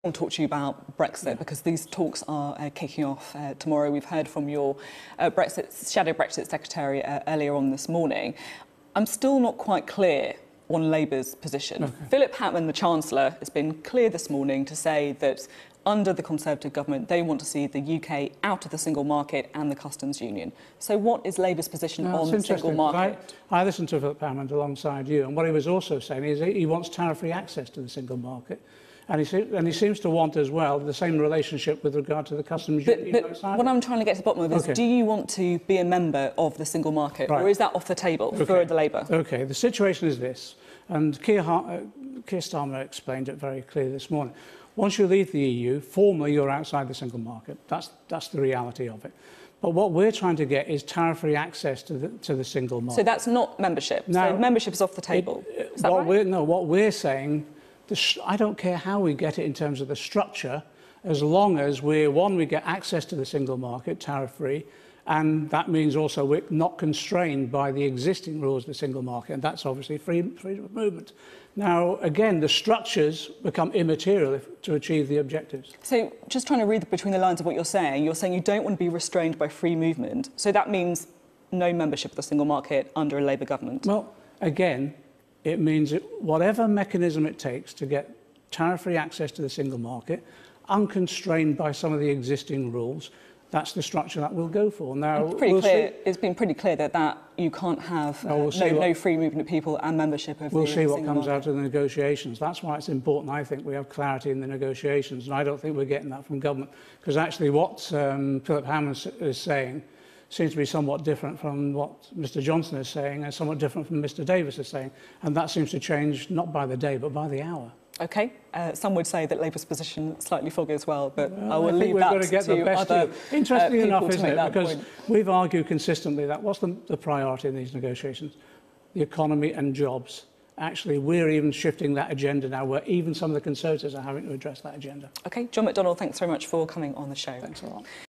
I want to talk to you about Brexit because these talks are kicking off tomorrow. We've heard from your shadow Brexit secretary earlier on this morning. I'm still not quite clear on Labour's position. Okay. Philip Hammond, the Chancellor, has been clear this morning to say that under the Conservative government, they want to see the UK out of the single market and the customs union. So what is Labour's position on the single market? I listened to Philip Hammond alongside you, and what he was also saying is he wants tariff-free access to the single market. And he seems to want as well the same relationship with regard to the customs union. But what I'm trying to get to the bottom of is, do you want to be a member of the single market, or is that off the table for the Labour? OK, the situation is this, and Keir Starmer explained it very clearly this morning. Once you leave the EU, formally you're outside the single market. That's the reality of it. But what we're trying to get is tariff-free access to the single market. So that's not membership? Now, so membership is off the table? Is that right? No, what we're saying, I don't care how we get it in terms of the structure, as long as we get access to the single market, tariff-free, and that means also we're not constrained by the existing rules of the single market, and that's obviously freedom of movement. Now, again, the structures become immaterial to achieve the objectives. So, just trying to read between the lines of what you're saying you don't want to be restrained by free movement. So that means no membership of the single market under a Labour government? Well, again, it means that whatever mechanism it takes to get tariff-free access to the single market, unconstrained by some of the existing rules, that's the structure that we'll go for. Now, it's been pretty clear that you can't have no free movement of people and membership of the single market. We'll see what comes out of the negotiations. That's why it's important, I think, we have clarity in the negotiations, and I don't think we're getting that from government, because actually what Philip Hammond is saying seems to be somewhat different from what Mr Johnson is saying and somewhat different from Mr Davis is saying, and that seems to change not by the day but by the hour. OK. Some would say that Labour's position is slightly foggy as well, but I will leave that to other Interesting enough, isn't it? Because point. We've argued consistently that what's the priority in these negotiations? The economy and jobs. Actually, we're even shifting that agenda now, where even some of the Conservatives are having to address that agenda. OK. John McDonnell, thanks very much for coming on the show. Thanks a lot.